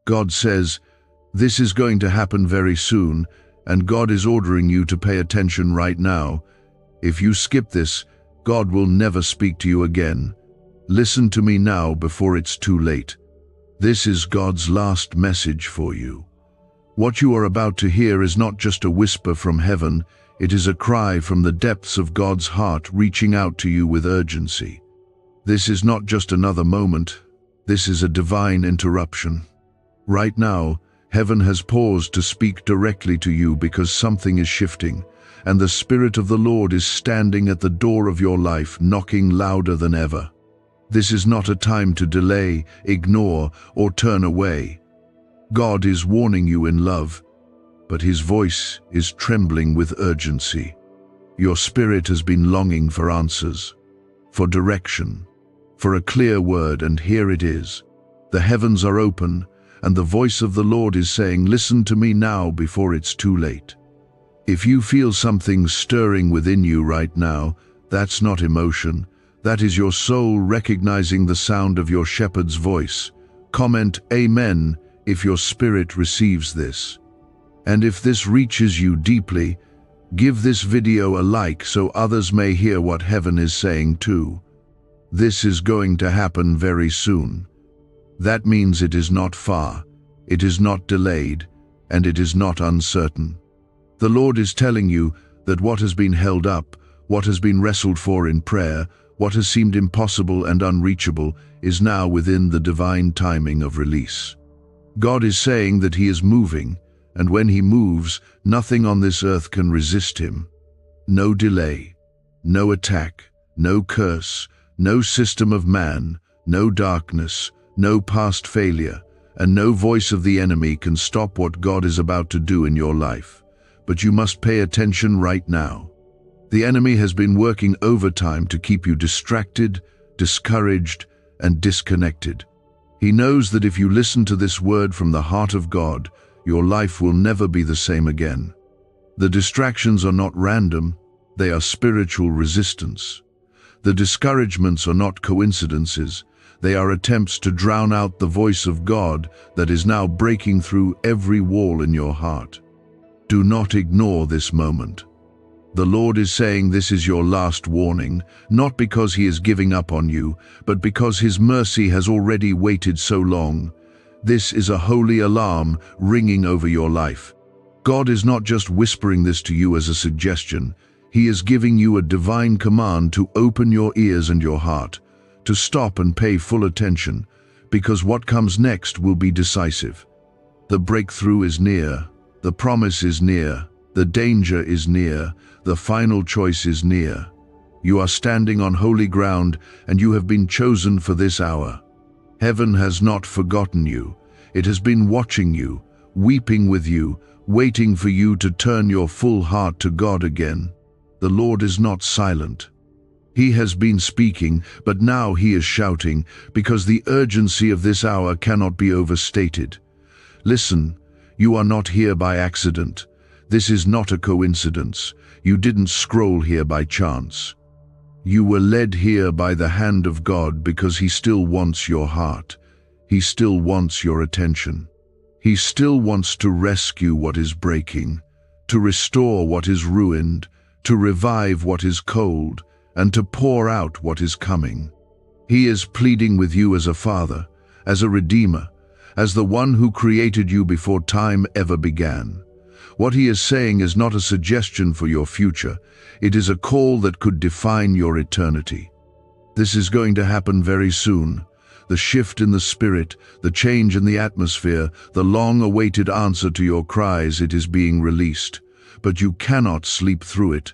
God says, this is going to happen very soon, and God is ordering you to pay attention right now. If you skip this, God will never speak to you again. Listen to me now before it's too late. This is God's last message for you. What you are about to hear is not just a whisper from heaven, it is a cry from the depths of God's heart reaching out to you with urgency. This is not just another moment, this is a divine interruption. Right now, heaven has paused to speak directly to you because something is shifting, and the Spirit of the Lord is standing at the door of your life, knocking louder than ever. This is not a time to delay, ignore, or turn away. God is warning you in love, but His voice is trembling with urgency. Your spirit has been longing for answers, for direction, for a clear word, and here it is. The heavens are open, and the voice of the Lord is saying, listen to me now before it's too late. If you feel something stirring within you right now, that's not emotion. That is your soul recognizing the sound of your shepherd's voice. Comment Amen if your spirit receives this. And if this reaches you deeply, give this video a like so others may hear what heaven is saying too. This is going to happen very soon. That means it is not far, it is not delayed, and it is not uncertain. The Lord is telling you that what has been held up, what has been wrestled for in prayer, what has seemed impossible and unreachable, is now within the divine timing of release. God is saying that He is moving, and when He moves, nothing on this earth can resist Him. No delay, no attack, no curse, no system of man, no darkness, no past failure, and no voice of the enemy can stop what God is about to do in your life. But you must pay attention right now. The enemy has been working overtime to keep you distracted, discouraged, and disconnected. He knows that if you listen to this word from the heart of God, your life will never be the same again. The distractions are not random, they are spiritual resistance. The discouragements are not coincidences, they are attempts to drown out the voice of God that is now breaking through every wall in your heart. Do not ignore this moment. The Lord is saying this is your last warning, not because He is giving up on you, but because His mercy has already waited so long. This is a holy alarm ringing over your life. God is not just whispering this to you as a suggestion. He is giving you a divine command to open your ears and your heart, to stop and pay full attention, because what comes next will be decisive. The breakthrough is near, the promise is near, the danger is near, the final choice is near. You are standing on holy ground, and you have been chosen for this hour. Heaven has not forgotten you. It has been watching you, weeping with you, waiting for you to turn your full heart to God again. The Lord is not silent. He has been speaking, but now He is shouting, because the urgency of this hour cannot be overstated. Listen, you are not here by accident. This is not a coincidence. You didn't scroll here by chance. You were led here by the hand of God because He still wants your heart. He still wants your attention. He still wants to rescue what is breaking, to restore what is ruined, to revive what is cold, and to pour out what is coming. He is pleading with you as a father, as a redeemer, as the one who created you before time ever began. What He is saying is not a suggestion for your future, it is a call that could define your eternity. This is going to happen very soon. The shift in the spirit, the change in the atmosphere, the long-awaited answer to your cries, it is being released. But you cannot sleep through it.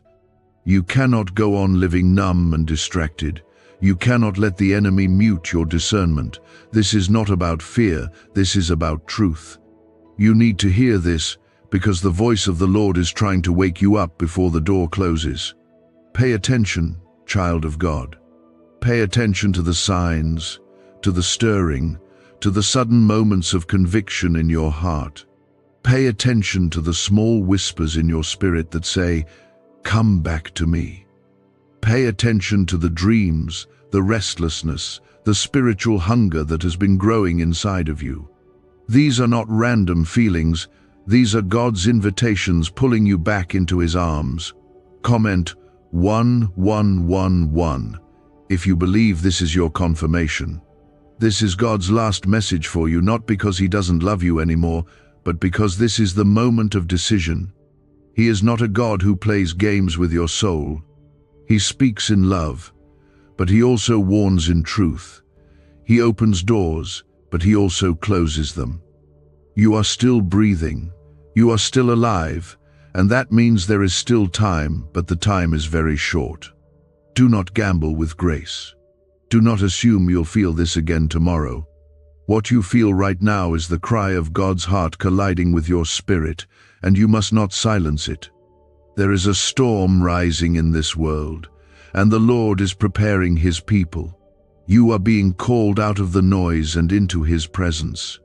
You cannot go on living numb and distracted. You cannot let the enemy mute your discernment. This is not about fear, this is about truth. You need to hear this, because the voice of the Lord is trying to wake you up before the door closes. Pay attention, child of God. Pay attention to the signs, to the stirring, to the sudden moments of conviction in your heart. Pay attention to the small whispers in your spirit that say, "Come back to me." Pay attention to the dreams, the restlessness, the spiritual hunger that has been growing inside of you. These are not random feelings. These are God's invitations pulling you back into His arms. Comment 1111 if you believe this is your confirmation. This is God's last message for you, not because He doesn't love you anymore, but because this is the moment of decision. He is not a God who plays games with your soul. He speaks in love, but He also warns in truth. He opens doors, but He also closes them. You are still breathing. You are still alive, and that means there is still time, but the time is very short. Do not gamble with grace. Do not assume you'll feel this again tomorrow. What you feel right now is the cry of God's heart colliding with your spirit, and you must not silence it. There is a storm rising in this world, and the Lord is preparing His people. You are being called out of the noise and into His presence.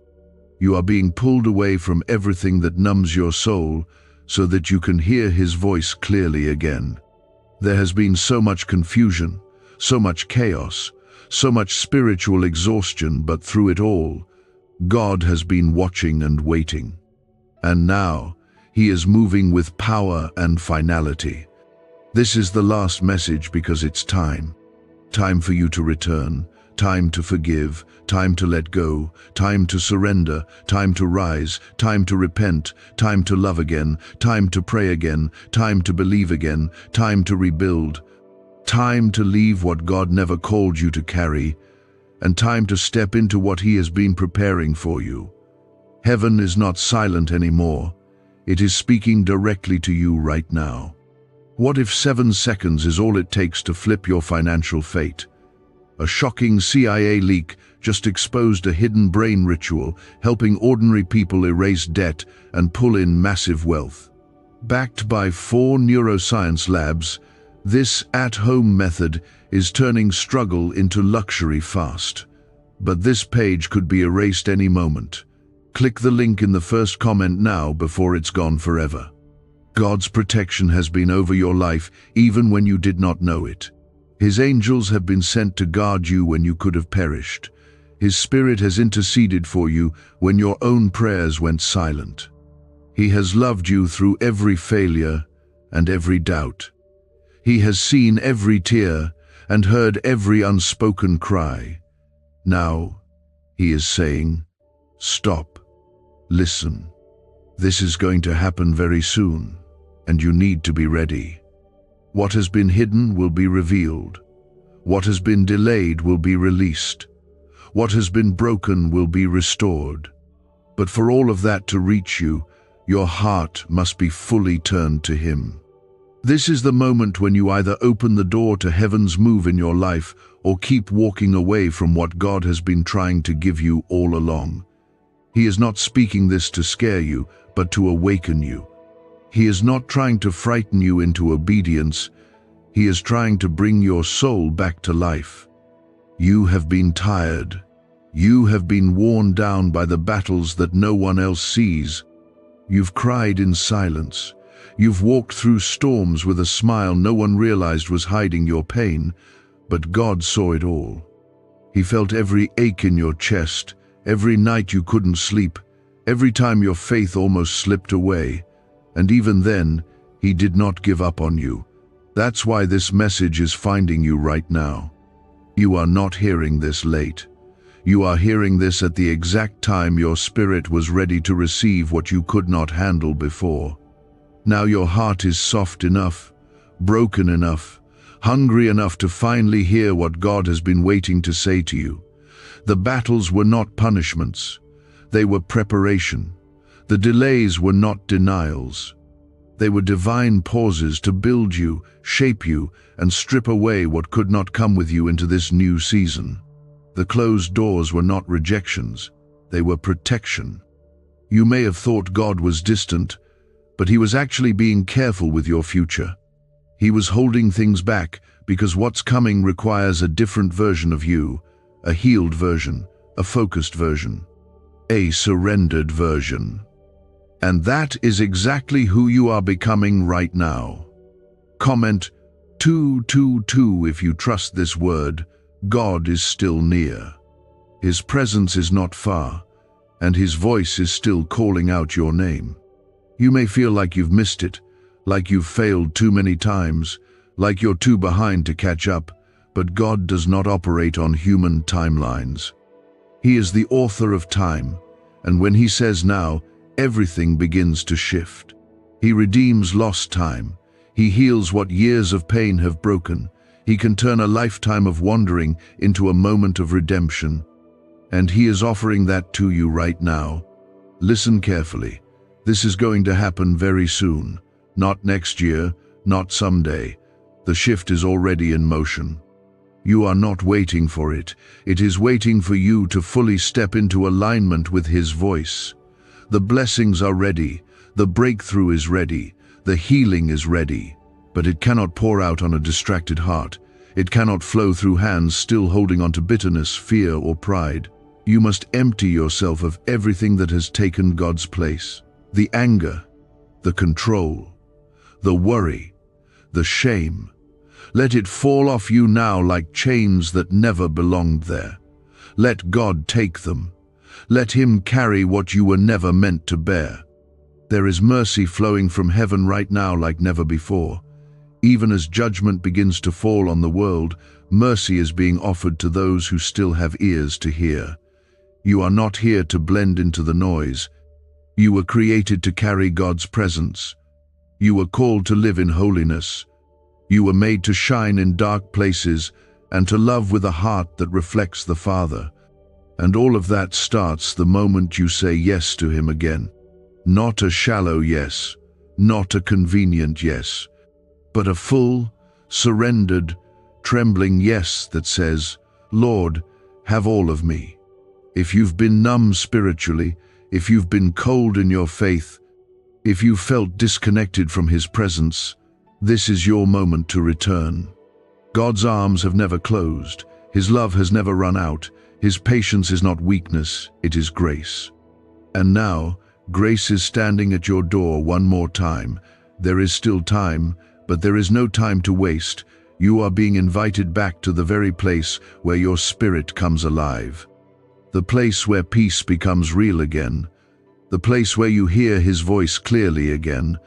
You are being pulled away from everything that numbs your soul so that you can hear His voice clearly again. There has been so much confusion, so much chaos, so much spiritual exhaustion, but through it all, God has been watching and waiting. And now, He is moving with power and finality. This is the last message because it's time. Time for you to return, time to forgive, time to let go, time to surrender, time to rise, time to repent, time to love again, time to pray again, time to believe again, time to rebuild, time to leave what God never called you to carry, and time to step into what He has been preparing for you. Heaven is not silent anymore. It is speaking directly to you right now. What if 7 seconds is all it takes to flip your financial fate? A shocking CIA leak just exposed a hidden brain ritual helping ordinary people erase debt and pull in massive wealth. Backed by 4 neuroscience labs, this at-home method is turning struggle into luxury fast. But this page could be erased any moment. Click the link in the first comment now before it's gone forever. God's protection has been over your life even when you did not know it. His angels have been sent to guard you when you could have perished. His Spirit has interceded for you when your own prayers went silent. He has loved you through every failure and every doubt. He has seen every tear and heard every unspoken cry. Now, He is saying, stop, listen. This is going to happen very soon, and you need to be ready. What has been hidden will be revealed. What has been delayed will be released. What has been broken will be restored. But for all of that to reach you, your heart must be fully turned to Him. This is the moment when you either open the door to heaven's move in your life or keep walking away from what God has been trying to give you all along. He is not speaking this to scare you, but to awaken you. He is not trying to frighten you into obedience. He is trying to bring your soul back to life. You have been tired. You have been worn down by the battles that no one else sees. You've cried in silence. You've walked through storms with a smile no one realized was hiding your pain, but God saw it all. He felt every ache in your chest, every night you couldn't sleep, every time your faith almost slipped away. And even then, He did not give up on you. That's why this message is finding you right now. You are not hearing this late. You are hearing this at the exact time your spirit was ready to receive what you could not handle before. Now your heart is soft enough, broken enough, hungry enough to finally hear what God has been waiting to say to you. The battles were not punishments. They were preparation. The delays were not denials. They were divine pauses to build you, shape you, and strip away what could not come with you into this new season. The closed doors were not rejections. They were protection. You may have thought God was distant, but He was actually being careful with your future. He was holding things back because what's coming requires a different version of you, a healed version, a focused version, a surrendered version. And that is exactly who you are becoming right now. Comment 222 if you trust this word. God is still near. His presence is not far. and his voice is still calling out your name. You may feel like you've missed it, like you've failed too many times, like you're too behind to catch up, but God does not operate on human timelines. He is the author of time, and when he says now, everything begins to shift. He redeems lost time. He heals what years of pain have broken. He can turn a lifetime of wandering into a moment of redemption. And he is offering that to you right now. Listen carefully. This is going to happen very soon. Not next year, not someday. The shift is already in motion. You are not waiting for it. It is waiting for you to fully step into alignment with his voice. The blessings are ready. The breakthrough is ready. The healing is ready. But it cannot pour out on a distracted heart. It cannot flow through hands still holding on to bitterness, fear, or pride. You must empty yourself of everything that has taken God's place. The anger, the control, the worry, the shame. Let it fall off you now like chains that never belonged there. Let God take them. Let him carry what you were never meant to bear. There is mercy flowing from heaven right now like never before. Even as judgment begins to fall on the world, mercy is being offered to those who still have ears to hear. You are not here to blend into the noise. You were created to carry God's presence. You were called to live in holiness. You were made to shine in dark places and to love with a heart that reflects the Father. And all of that starts the moment you say yes to him again. Not a shallow yes, not a convenient yes, but a full, surrendered, trembling yes that says, Lord, have all of me. If you've been numb spiritually, if you've been cold in your faith, if you felt disconnected from his presence, this is your moment to return. God's arms have never closed. His love has never run out. His patience is not weakness, it is grace. And now, grace is standing at your door one more time. There is still time, but there is no time to waste. You are being invited back to the very place where your spirit comes alive. The place where peace becomes real again. The place where you hear his voice clearly again.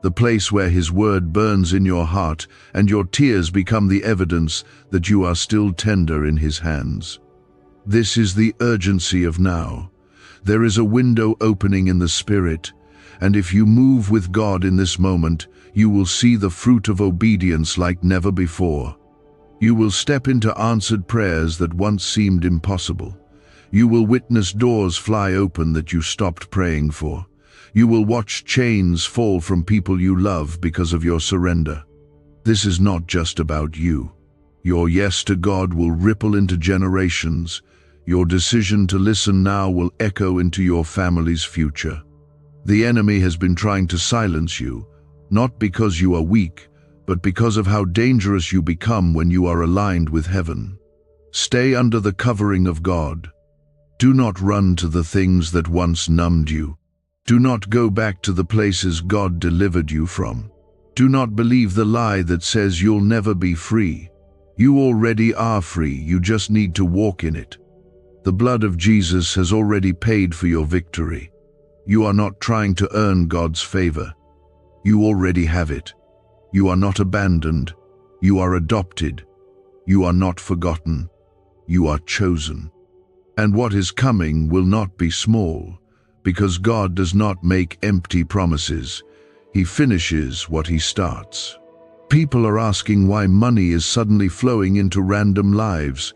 The place where his word burns in your heart and your tears become the evidence that you are still tender in his hands. This is the urgency of now. There is a window opening in the Spirit, and if you move with God in this moment, you will see the fruit of obedience like never before. You will step into answered prayers that once seemed impossible. You will witness doors fly open that you stopped praying for. You will watch chains fall from people you love because of your surrender. This is not just about you. Your yes to God will ripple into generations. Your decision to listen now will echo into your family's future. The enemy has been trying to silence you, not because you are weak, but because of how dangerous you become when you are aligned with heaven. Stay under the covering of God. Do not run to the things that once numbed you. Do not go back to the places God delivered you from. Do not believe the lie that says you'll never be free. You already are free, you just need to walk in it. The blood of Jesus has already paid for your victory. You are not trying to earn God's favor. You already have it. You are not abandoned. You are adopted. You are not forgotten. You are chosen. And what is coming will not be small, because God does not make empty promises. He finishes what he starts. People are asking why money is suddenly flowing into random lives.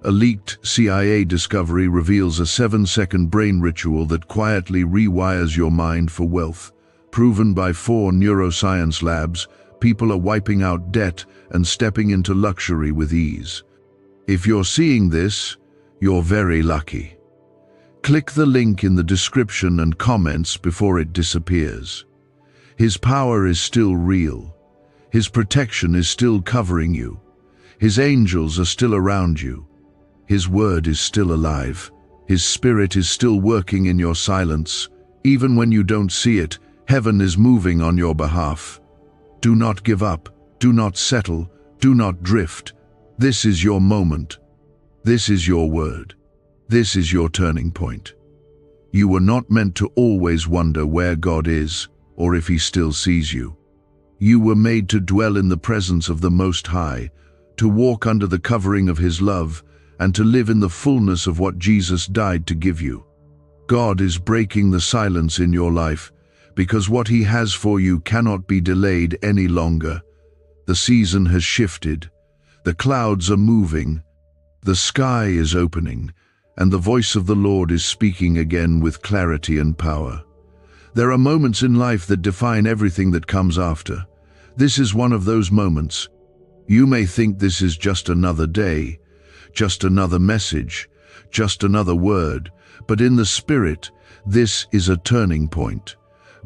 A leaked CIA discovery reveals a 7-second brain ritual that quietly rewires your mind for wealth. Proven by 4 neuroscience labs, people are wiping out debt and stepping into luxury with ease. If you're seeing this, you're very lucky. Click the link in the description and comments before it disappears. His power is still real. His protection is still covering you. His angels are still around you. His word is still alive. His spirit is still working in your silence. Even when you don't see it, heaven is moving on your behalf. Do not give up. Do not settle. Do not drift. This is your moment. This is your word. This is your turning point. You were not meant to always wonder where God is or if He still sees you. You were made to dwell in the presence of the Most High, to walk under the covering of His love, and to live in the fullness of what Jesus died to give you. God is breaking the silence in your life, because what He has for you cannot be delayed any longer. The season has shifted. The clouds are moving. The sky is opening, and the voice of the Lord is speaking again with clarity and power. There are moments in life that define everything that comes after. This is one of those moments. You may think this is just another day, just another message, just another word, but in the Spirit, this is a turning point.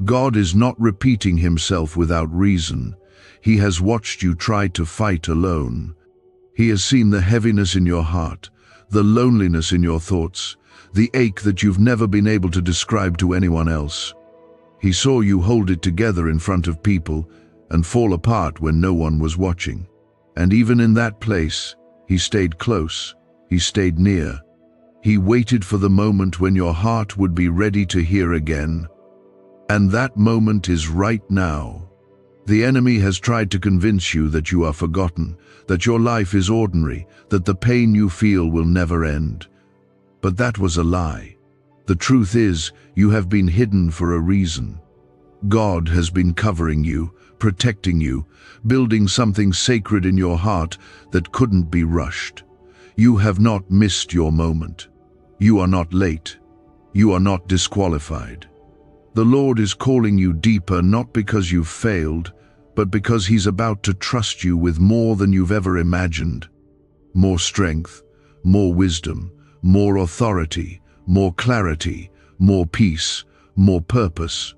God is not repeating Himself without reason. He has watched you try to fight alone. He has seen the heaviness in your heart, the loneliness in your thoughts, the ache that you've never been able to describe to anyone else. He saw you hold it together in front of people and fall apart when no one was watching. And even in that place, He stayed close. He stayed near. He waited for the moment when your heart would be ready to hear again. And that moment is right now. The enemy has tried to convince you that you are forgotten, that your life is ordinary, that the pain you feel will never end. But that was a lie. The truth is, you have been hidden for a reason. God has been covering you, protecting you, building something sacred in your heart that couldn't be rushed. You have not missed your moment. You are not late. You are not disqualified. The Lord is calling you deeper, not because you've failed, but because He's about to trust you with more than you've ever imagined. More strength, more wisdom, more authority, more clarity, more peace, more purpose.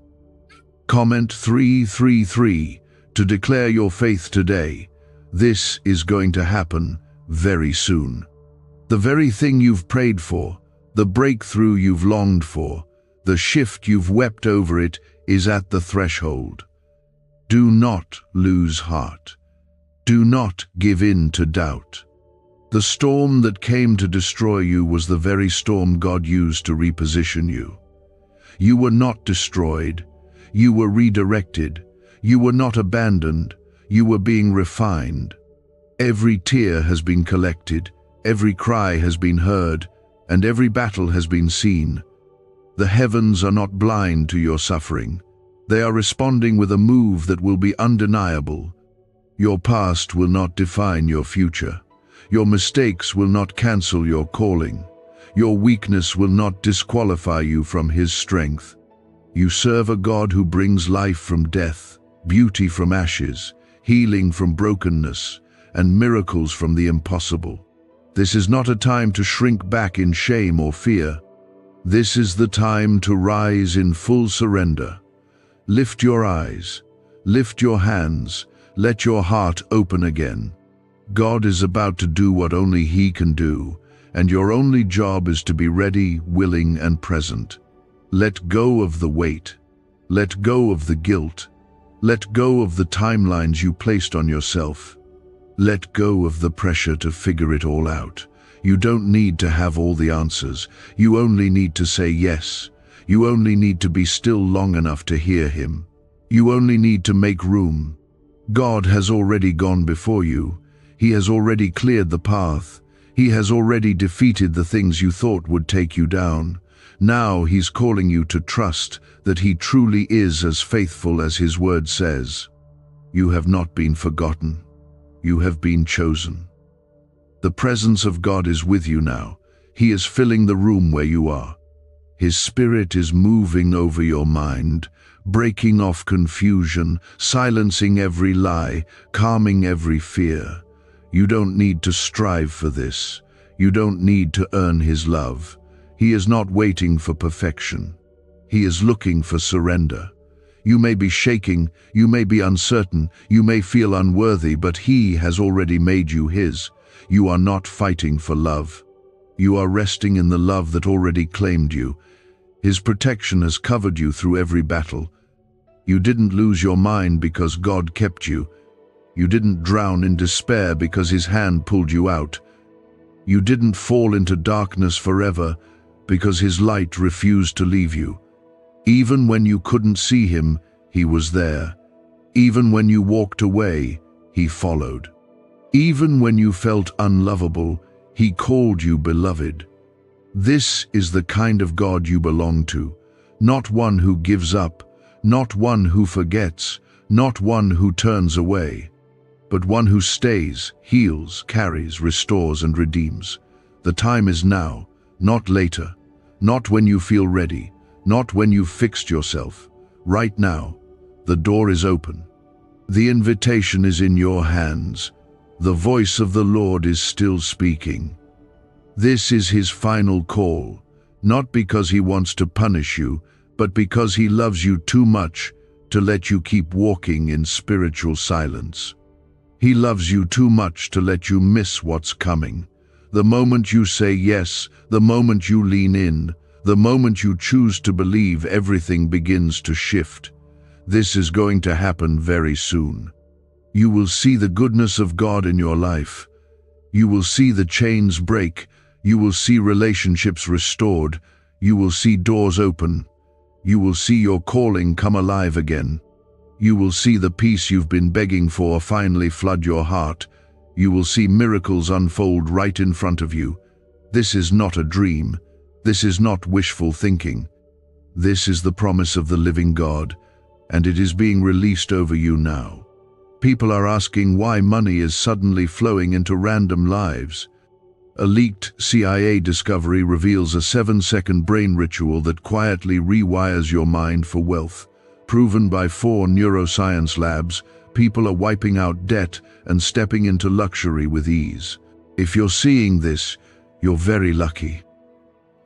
Comment 333 to declare your faith today. This is going to happen very soon. The very thing you've prayed for, the breakthrough you've longed for, the shift you've wept over it is at the threshold. Do not lose heart. Do not give in to doubt. The storm that came to destroy you was the very storm God used to reposition you. You were not destroyed. You were redirected. You were not abandoned. You were being refined. Every tear has been collected, every cry has been heard, and every battle has been seen. The heavens are not blind to your suffering. They are responding with a move that will be undeniable. Your past will not define your future. Your mistakes will not cancel your calling. Your weakness will not disqualify you from His strength. You serve a God who brings life from death, beauty from ashes, healing from brokenness, and miracles from the impossible. This is not a time to shrink back in shame or fear. This is the time to rise in full surrender. Lift your eyes, lift your hands, let your heart open again. God is about to do what only He can do, and your only job is to be ready, willing, and present. Let go of the weight. Let go of the guilt. Let go of the timelines you placed on yourself. Let go of the pressure to figure it all out. You don't need to have all the answers. You only need to say yes. You only need to be still long enough to hear Him. You only need to make room. God has already gone before you. He has already cleared the path. He has already defeated the things you thought would take you down. Now He's calling you to trust that He truly is as faithful as His word says. You have not been forgotten. You have been chosen. The presence of God is with you now. He is filling the room where you are. His Spirit is moving over your mind, breaking off confusion, silencing every lie, calming every fear. You don't need to strive for this. You don't need to earn His love. He is not waiting for perfection. He is looking for surrender. You may be shaking, you may be uncertain, you may feel unworthy, but He has already made you His. You are not fighting for love. You are resting in the love that already claimed you. His protection has covered you through every battle. You didn't lose your mind because God kept you. You didn't drown in despair because His hand pulled you out. You didn't fall into darkness forever because his light refused to leave you. Even when you couldn't see him, he was there. Even when you walked away, he followed. Even when you felt unlovable, he called you beloved. This is the kind of God you belong to, not one who gives up, not one who forgets, not one who turns away, but one who stays, heals, carries, restores, and redeems. The time is now, not later, not when you feel ready, not when you've fixed yourself. Right now, the door is open. The invitation is in your hands. The voice of the Lord is still speaking. This is his final call, not because he wants to punish you, but because he loves you too much to let you keep walking in spiritual silence. He loves you too much to let you miss what's coming. The moment you say yes, the moment you lean in, the moment you choose to believe, everything begins to shift. This is going to happen very soon. You will see the goodness of God in your life. You will see the chains break. You will see relationships restored. You will see doors open. You will see your calling come alive again. You will see the peace you've been begging for finally flood your heart. You will see miracles unfold right in front of you. This is not a dream. This is not wishful thinking. This is the promise of the living God, and it is being released over you now. People are asking why money is suddenly flowing into random lives. A leaked CIA discovery reveals a 7-second brain ritual that quietly rewires your mind for wealth. Proven by 4 neuroscience labs, people are wiping out debt and stepping into luxury with ease. If you're seeing this, you're very lucky.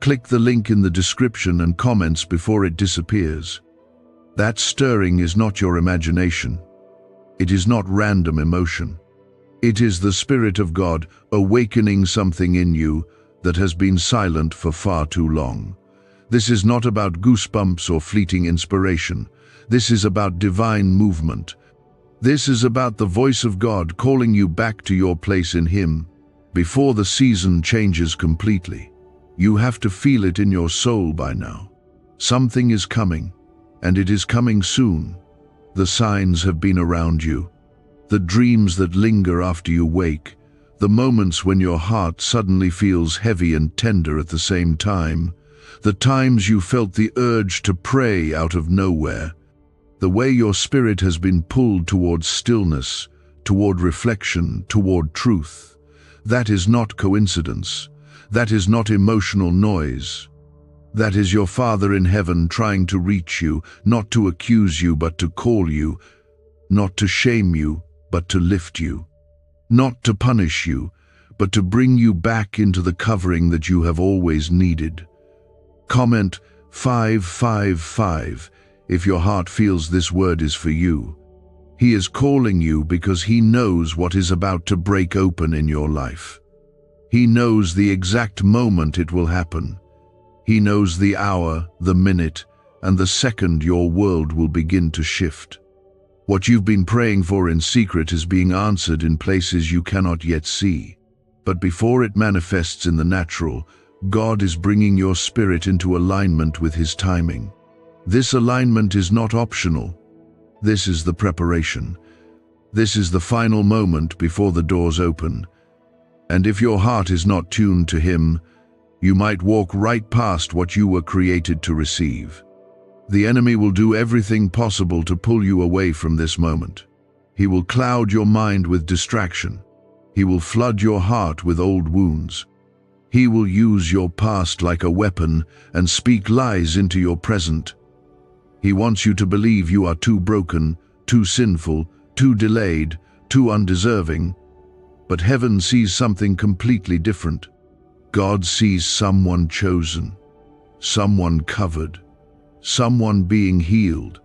Click the link in the description and comments before it disappears. That stirring is not your imagination. It is not random emotion. It is the Spirit of God awakening something in you that has been silent for far too long. This is not about goosebumps or fleeting inspiration. This is about divine movement. This is about the voice of God calling you back to your place in Him before the season changes completely. You have to feel it in your soul by now. Something is coming, and it is coming soon. The signs have been around you. The dreams that linger after you wake, the moments when your heart suddenly feels heavy and tender at the same time, the times you felt the urge to pray out of nowhere, the way your spirit has been pulled towards stillness, toward reflection, toward truth. That is not coincidence. That is not emotional noise. That is your Father in heaven trying to reach you, not to accuse you, but to call you, not to shame you, but to lift you, not to punish you, but to bring you back into the covering that you have always needed. Comment 555 if your heart feels this word is for you. He is calling you because He knows what is about to break open in your life. He knows the exact moment it will happen. He knows the hour, the minute, and the second your world will begin to shift. What you've been praying for in secret is being answered in places you cannot yet see. But before it manifests in the natural, God is bringing your spirit into alignment with His timing. This alignment is not optional. This is the preparation. This is the final moment before the doors open. And if your heart is not tuned to Him, you might walk right past what you were created to receive. The enemy will do everything possible to pull you away from this moment. He will cloud your mind with distraction. He will flood your heart with old wounds. He will use your past like a weapon and speak lies into your present. He wants you to believe you are too broken, too sinful, too delayed, too undeserving. But heaven sees something completely different. God sees someone chosen, someone covered, someone being healed,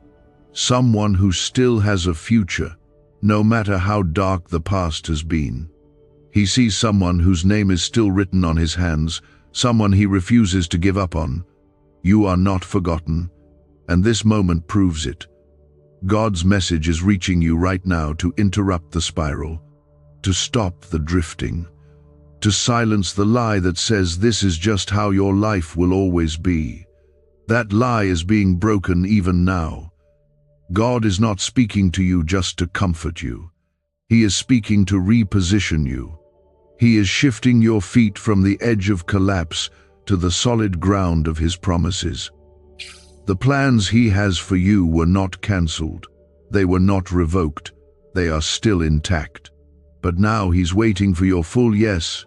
someone who still has a future, no matter how dark the past has been. He sees someone whose name is still written on his hands, someone he refuses to give up on. You are not forgotten, and this moment proves it. God's message is reaching you right now to interrupt the spiral, to stop the drifting, to silence the lie that says this is just how your life will always be. That lie is being broken even now. God is not speaking to you just to comfort you. He is speaking to reposition you. He is shifting your feet from the edge of collapse to the solid ground of His promises. The plans He has for you were not cancelled. They were not revoked. They are still intact. But now He's waiting for your full yes.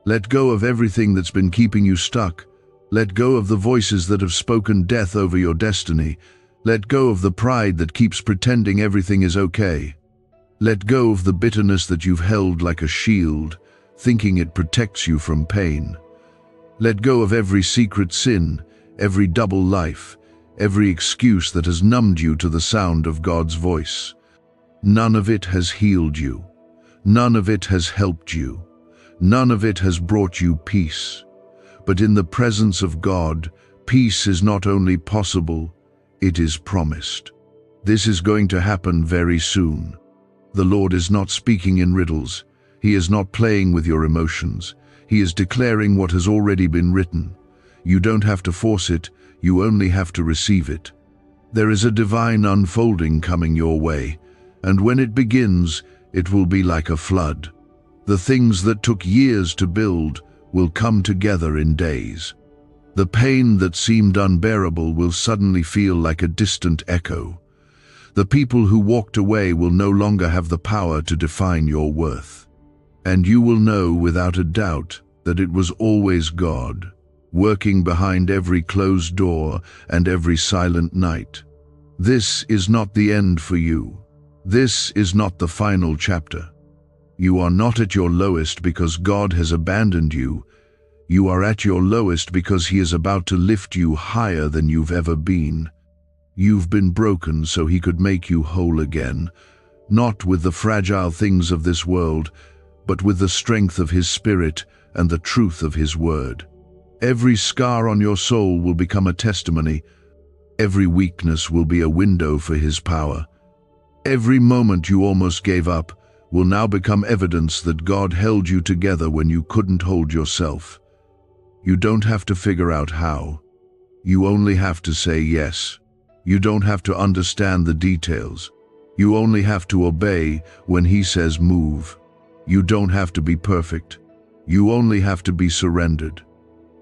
Let go of everything that's been keeping you stuck. Let go of the voices that have spoken death over your destiny. Let go of the pride that keeps pretending everything is okay. Let go of the bitterness that you've held like a shield, thinking it protects you from pain. Let go of every secret sin, every double life, every excuse that has numbed you to the sound of God's voice. None of it has healed you. None of it has helped you. None of it has brought you peace. But in the presence of God, peace is not only possible, it is promised. This is going to happen very soon. The Lord is not speaking in riddles. He is not playing with your emotions. He is declaring what has already been written. You don't have to force it, you only have to receive it. There is a divine unfolding coming your way, and when it begins, it will be like a flood. The things that took years to build will come together in days. The pain that seemed unbearable will suddenly feel like a distant echo. The people who walked away will no longer have the power to define your worth. And you will know without a doubt that it was always God, working behind every closed door and every silent night. This is not the end for you. This is not the final chapter. You are not at your lowest because God has abandoned you. You are at your lowest because He is about to lift you higher than you've ever been. You've been broken so He could make you whole again, not with the fragile things of this world, but with the strength of His Spirit and the truth of His Word. Every scar on your soul will become a testimony. Every weakness will be a window for His power. Every moment you almost gave up will now become evidence that God held you together when you couldn't hold yourself. You don't have to figure out how. You only have to say yes. You don't have to understand the details. You only have to obey when He says move. You don't have to be perfect. You only have to be surrendered.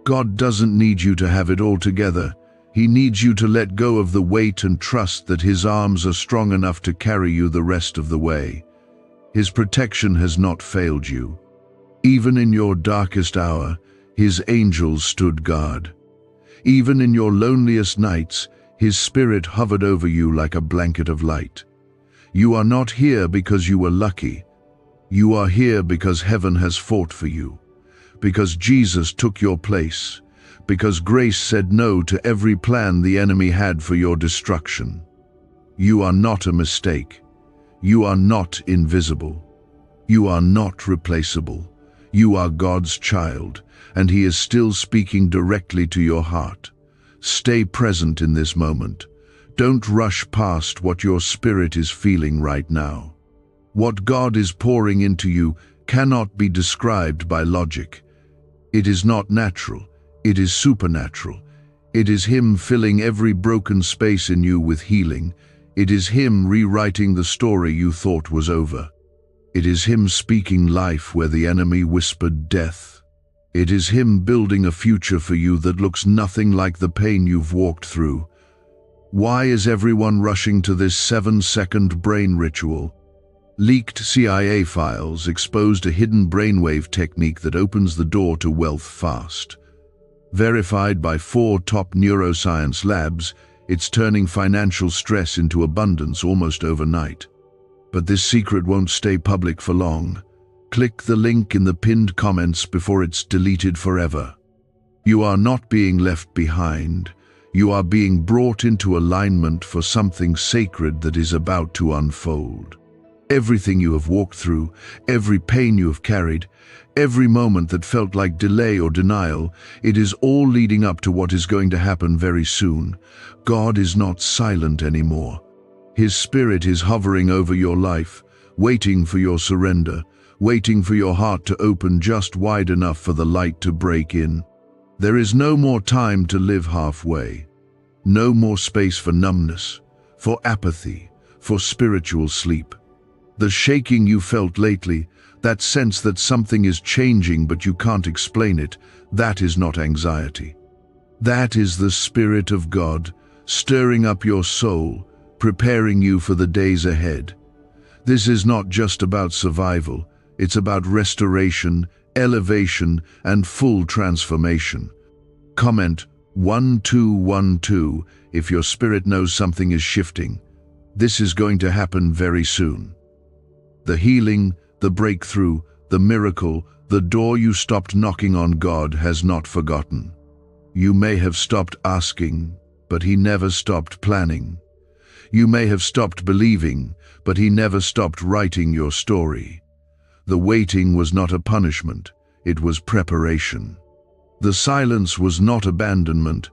God doesn't need you to have it all together. He needs you to let go of the weight and trust that His arms are strong enough to carry you the rest of the way. His protection has not failed you. Even in your darkest hour, His angels stood guard. Even in your loneliest nights, His Spirit hovered over you like a blanket of light. You are not here because you were lucky. You are here because heaven has fought for you, because Jesus took your place, because grace said no to every plan the enemy had for your destruction. You are not a mistake. You are not invisible. You are not replaceable. You are God's child, and He is still speaking directly to your heart. Stay present in this moment. Don't rush past what your spirit is feeling right now. What God is pouring into you cannot be described by logic. It is not natural. It is supernatural. It is Him filling every broken space in you with healing. It is Him rewriting the story you thought was over. It is Him speaking life where the enemy whispered death. It is Him building a future for you that looks nothing like the pain you've walked through. Why is everyone rushing to this 7-second brain ritual? Leaked CIA files exposed a hidden brainwave technique that opens the door to wealth fast. Verified by 4 top neuroscience labs, it's turning financial stress into abundance almost overnight. But this secret won't stay public for long. Click the link in the pinned comments before it's deleted forever. You are not being left behind. You are being brought into alignment for something sacred that is about to unfold. Everything you have walked through, every pain you have carried, every moment that felt like delay or denial, it is all leading up to what is going to happen very soon. God is not silent anymore. His Spirit is hovering over your life, waiting for your surrender, waiting for your heart to open just wide enough for the light to break in. There is no more time to live halfway. No more space for numbness, for apathy, for spiritual sleep. The shaking you felt lately, that sense that something is changing but you can't explain it, that is not anxiety. That is the Spirit of God, stirring up your soul, preparing you for the days ahead. This is not just about survival, it's about restoration, elevation, and full transformation. Comment 1212 if your spirit knows something is shifting. This is going to happen very soon. The healing, the breakthrough, the miracle, the door you stopped knocking on, God has not forgotten. You may have stopped asking, but He never stopped planning. You may have stopped believing, but He never stopped writing your story. The waiting was not a punishment, it was preparation. The silence was not abandonment,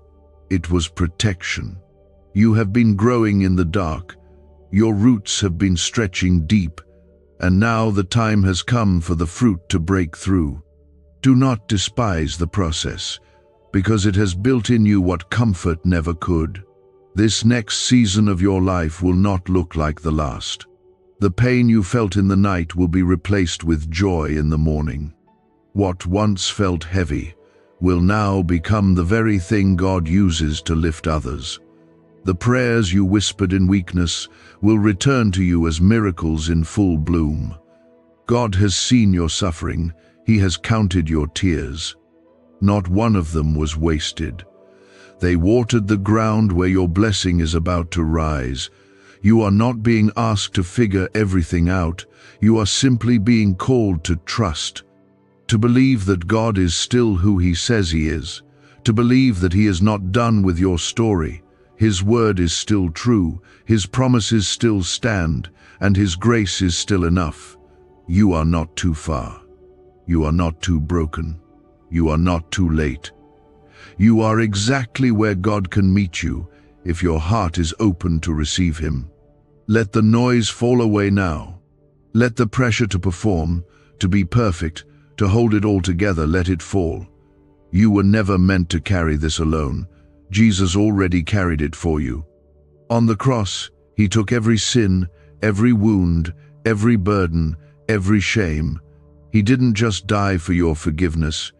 it was protection. You have been growing in the dark, your roots have been stretching deep, and now the time has come for the fruit to break through. Do not despise the process, because it has built in you what comfort never could. This next season of your life will not look like the last. The pain you felt in the night will be replaced with joy in the morning. What once felt heavy will now become the very thing God uses to lift others. The prayers you whispered in weakness will return to you as miracles in full bloom. God has seen your suffering, He has counted your tears. Not one of them was wasted. They watered the ground where your blessing is about to rise. You are not being asked to figure everything out. You are simply being called to trust, to believe that God is still who He says He is, to believe that He is not done with your story. His word is still true, His promises still stand, and His grace is still enough. You are not too far. You are not too broken. You are not too late. You are exactly where God can meet you if your heart is open to receive Him. Let the noise fall away now. Let the pressure to perform, to be perfect, to hold it all together, let it fall. You were never meant to carry this alone. Jesus already carried it for you. On the cross, He took every sin, every wound, every burden, every shame. He didn't just die for your forgiveness.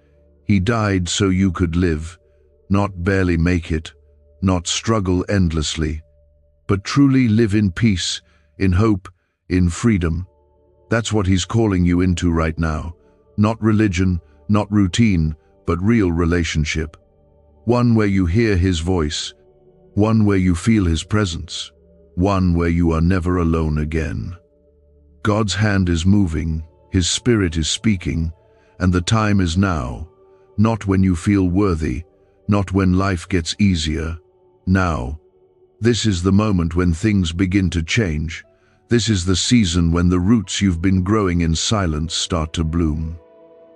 He died so you could live, not barely make it, not struggle endlessly, but truly live in peace, in hope, in freedom. That's what He's calling you into right now. Not religion, not routine, but real relationship. One where you hear His voice, one where you feel His presence, one where you are never alone again. God's hand is moving, His Spirit is speaking, and the time is now. Not when you feel worthy, not when life gets easier. Now. This is the moment when things begin to change. This is the season when the roots you've been growing in silence start to bloom.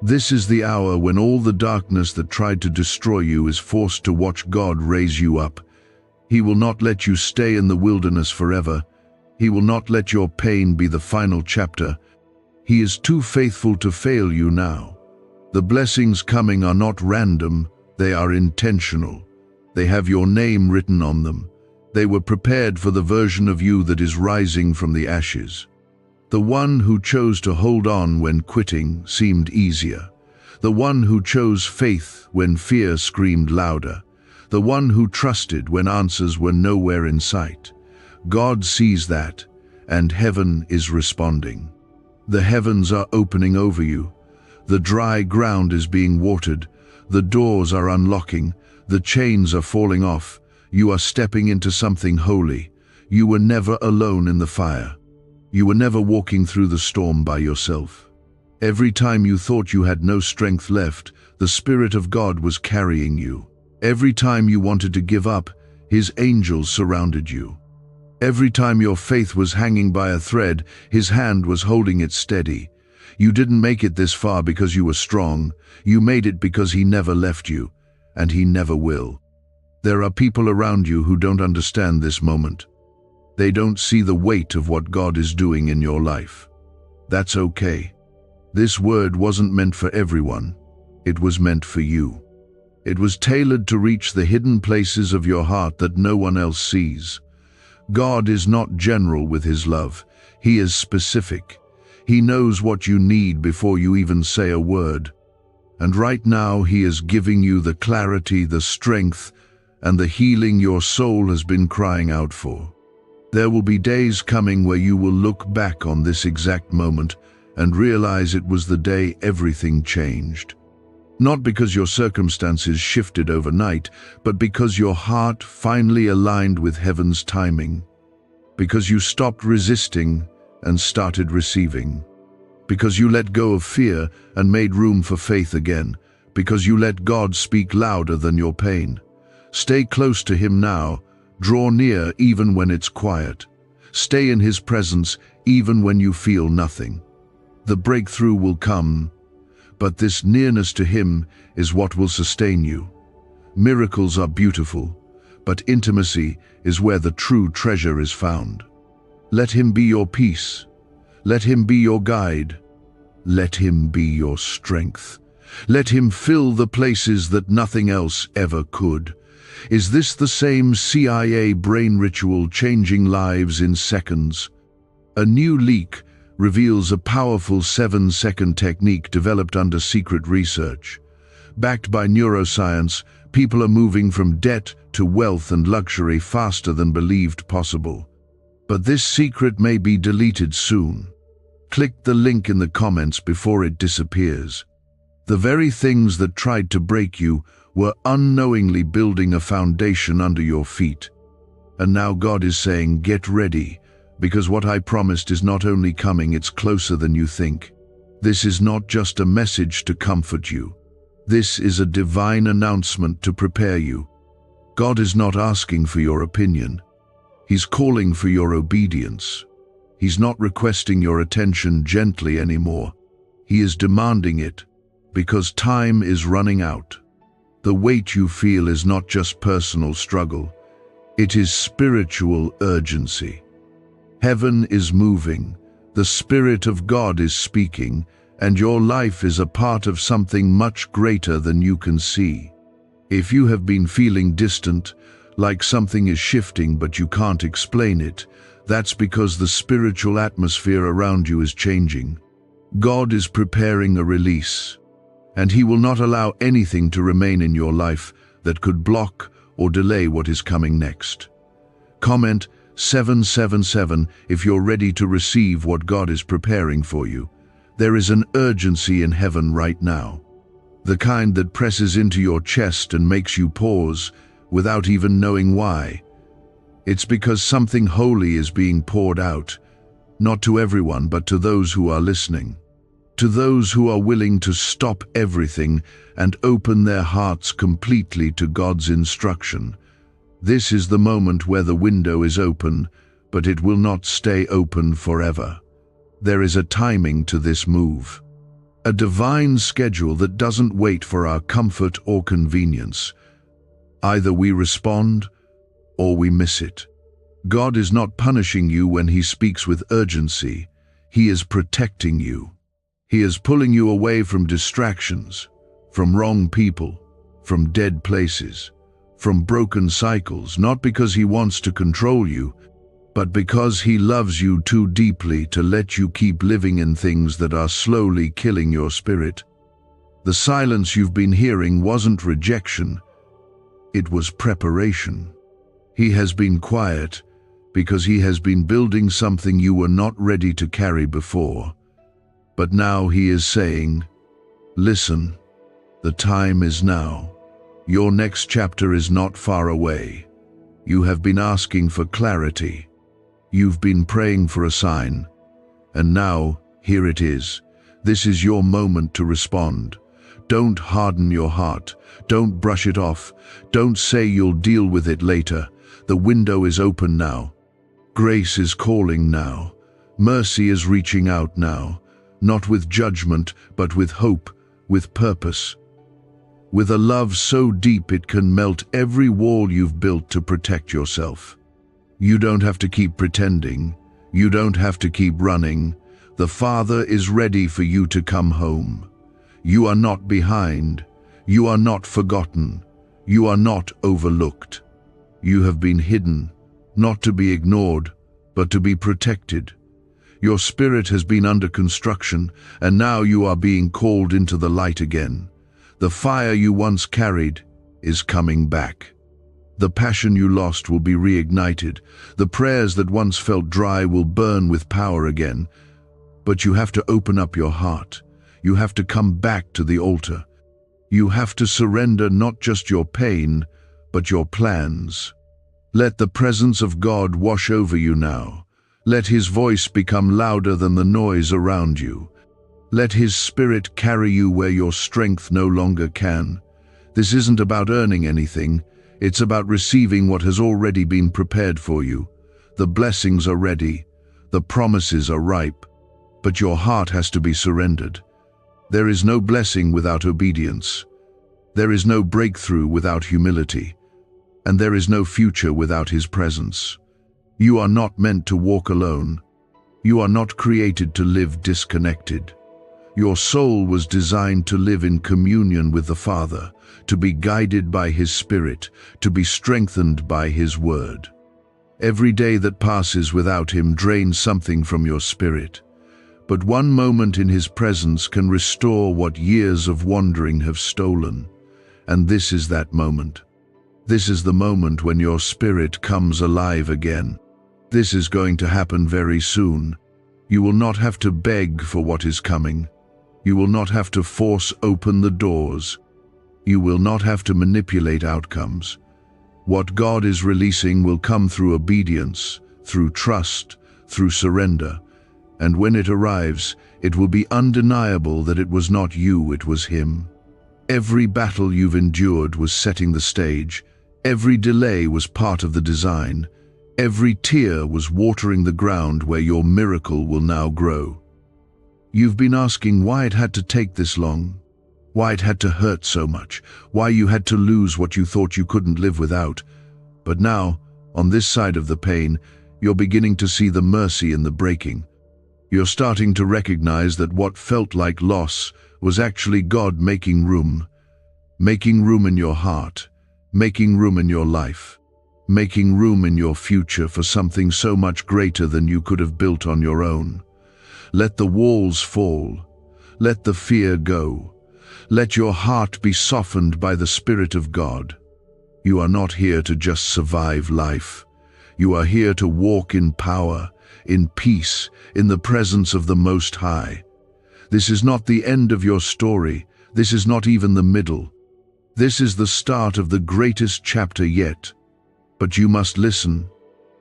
This is the hour when all the darkness that tried to destroy you is forced to watch God raise you up. He will not let you stay in the wilderness forever. He will not let your pain be the final chapter. He is too faithful to fail you now. The blessings coming are not random, they are intentional. They have your name written on them. They were prepared for the version of you that is rising from the ashes. The one who chose to hold on when quitting seemed easier. The one who chose faith when fear screamed louder. The one who trusted when answers were nowhere in sight. God sees that, and heaven is responding. The heavens are opening over you. The dry ground is being watered. The doors are unlocking. The chains are falling off. You are stepping into something holy. You were never alone in the fire. You were never walking through the storm by yourself. Every time you thought you had no strength left, the Spirit of God was carrying you. Every time you wanted to give up, His angels surrounded you. Every time your faith was hanging by a thread, His hand was holding it steady. You didn't make it this far because you were strong. You made it because He never left you, and He never will. There are people around you who don't understand this moment. They don't see the weight of what God is doing in your life. That's okay. This word wasn't meant for everyone. It was meant for you. It was tailored to reach the hidden places of your heart that no one else sees. God is not general with his love. He is specific. He knows what you need before you even say a word. And right now he is giving you the clarity, the strength, and the healing your soul has been crying out for. There will be days coming where you will look back on this exact moment and realize it was the day everything changed. Not because your circumstances shifted overnight, but because your heart finally aligned with heaven's timing. Because you stopped resisting and started receiving. Because you let go of fear and made room for faith again. Because you let God speak louder than your pain. Stay close to him now. Draw near even when it's quiet. Stay in his presence even when you feel nothing. The breakthrough will come, but this nearness to him is what will sustain you. Miracles are beautiful, but intimacy is where the true treasure is found. Let him be your peace. Let him be your guide. Let him be your strength. Let him fill the places that nothing else ever could. Is this the same CIA brain ritual changing lives in seconds? A new leak reveals a powerful 7-second technique developed under secret research. Backed by neuroscience, people are moving from debt to wealth and luxury faster than believed possible. But this secret may be deleted soon. Click the link in the comments before it disappears. The very things that tried to break you were unknowingly building a foundation under your feet. And now God is saying, get ready, because what I promised is not only coming, it's closer than you think. This is not just a message to comfort you. This is a divine announcement to prepare you. God is not asking for your opinion. He's calling for your obedience. He's not requesting your attention gently anymore. He is demanding it, because time is running out. The weight you feel is not just personal struggle. It is spiritual urgency. Heaven is moving, the Spirit of God is speaking, and your life is a part of something much greater than you can see. If you have been feeling distant, like something is shifting but you can't explain it, that's because the spiritual atmosphere around you is changing. God is preparing a release, and he will not allow anything to remain in your life that could block or delay what is coming next. Comment 777 if you're ready to receive what God is preparing for you. There is an urgency in heaven right now, the kind that presses into your chest and makes you pause without even knowing why. It's because something holy is being poured out, not to everyone, but to those who are listening, to those who are willing to stop everything and open their hearts completely to God's instruction. This is the moment where the window is open, but it will not stay open forever. There is a timing to this move, a divine schedule that doesn't wait for our comfort or convenience. Either we respond or we miss it. God is not punishing you when he speaks with urgency. He is protecting you. He is pulling you away from distractions, from wrong people, from dead places, from broken cycles, not because he wants to control you, but because he loves you too deeply to let you keep living in things that are slowly killing your spirit. The silence you've been hearing wasn't rejection, it was preparation. He has been quiet because he has been building something you were not ready to carry before. But now he is saying, listen, the time is now. Your next chapter is not far away. You have been asking for clarity. You've been praying for a sign. And now, here it is. This is your moment to respond. Don't harden your heart. Don't brush it off. Don't say you'll deal with it later. The window is open now. Grace is calling now. Mercy is reaching out now. Not with judgment, but with hope, with purpose. With a love so deep it can melt every wall you've built to protect yourself. You don't have to keep pretending. You don't have to keep running. The Father is ready for you to come home. You are not behind. You are not forgotten. You are not overlooked. You have been hidden, not to be ignored, but to be protected. Your spirit has been under construction, and now you are being called into the light again. The fire you once carried is coming back. The passion you lost will be reignited. The prayers that once felt dry will burn with power again. But you have to open up your heart. You have to come back to the altar. You have to surrender not just your pain, but your plans. Let the presence of God wash over you now. Let His voice become louder than the noise around you. Let His Spirit carry you where your strength no longer can. This isn't about earning anything. It's about receiving what has already been prepared for you. The blessings are ready. The promises are ripe. But your heart has to be surrendered. There is no blessing without obedience. There is no breakthrough without humility. And there is no future without His presence. You are not meant to walk alone. You are not created to live disconnected. Your soul was designed to live in communion with the Father, to be guided by His Spirit, to be strengthened by His Word. Every day that passes without Him drains something from your spirit. But one moment in His presence can restore what years of wandering have stolen. And this is that moment. This is the moment when your spirit comes alive again. This is going to happen very soon. You will not have to beg for what is coming. You will not have to force open the doors. You will not have to manipulate outcomes. What God is releasing will come through obedience, through trust, through surrender. And when it arrives, it will be undeniable that it was not you, it was Him. Every battle you've endured was setting the stage. Every delay was part of the design. Every tear was watering the ground where your miracle will now grow. You've been asking why it had to take this long, why it had to hurt so much, why you had to lose what you thought you couldn't live without. But now, on this side of the pain, you're beginning to see the mercy in the breaking. You're starting to recognize that what felt like loss was actually God making room in your heart, making room in your life, making room in your future for something so much greater than you could have built on your own. Let the walls fall. Let the fear go. Let your heart be softened by the Spirit of God. You are not here to just survive life. You are here to walk in power, in peace, in the presence of the Most High. This is not the end of your story. This is not even the middle. This is the start of the greatest chapter yet. But you must listen.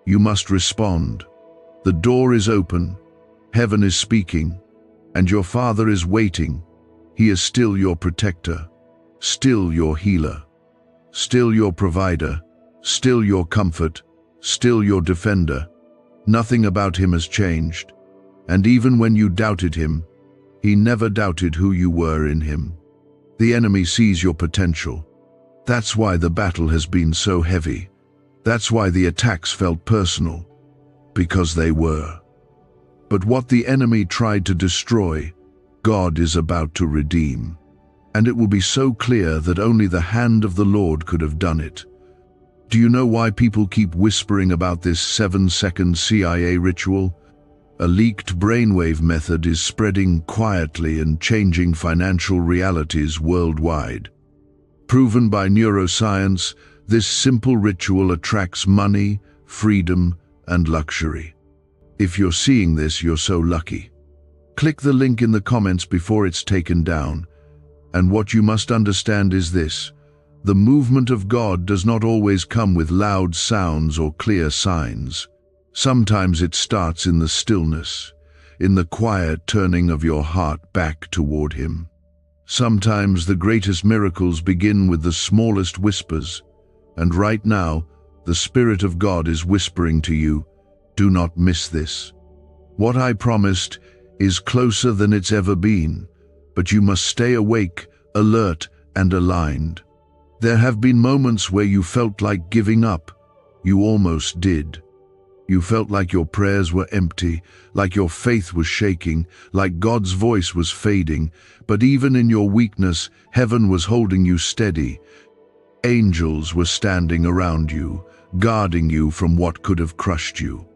You must respond. The door is open. Heaven is speaking. And your Father is waiting. He is still your protector, still your healer, still your provider, still your comfort, still your defender. Nothing about Him has changed. And even when you doubted Him, He never doubted who you were in Him. The enemy sees your potential. That's why the battle has been so heavy. That's why the attacks felt personal, because they were. But what the enemy tried to destroy, God is about to redeem. And it will be so clear that only the hand of the Lord could have done it. Do you know why people keep whispering about this 7-second CIA ritual? A leaked brainwave method is spreading quietly and changing financial realities worldwide. Proven by neuroscience, this simple ritual attracts money, freedom, and luxury. If you're seeing this, you're so lucky. Click the link in the comments before it's taken down. And what you must understand is this: the movement of God does not always come with loud sounds or clear signs. Sometimes it starts in the stillness, in the quiet turning of your heart back toward Him. Sometimes the greatest miracles begin with the smallest whispers. And right now, the Spirit of God is whispering to you, do not miss this. What I promised is closer than it's ever been, but you must stay awake, alert, and aligned. There have been moments where you felt like giving up. You almost did. You felt like your prayers were empty, like your faith was shaking, like God's voice was fading, but even in your weakness, heaven was holding you steady. Angels were standing around you, guarding you from what could have crushed you.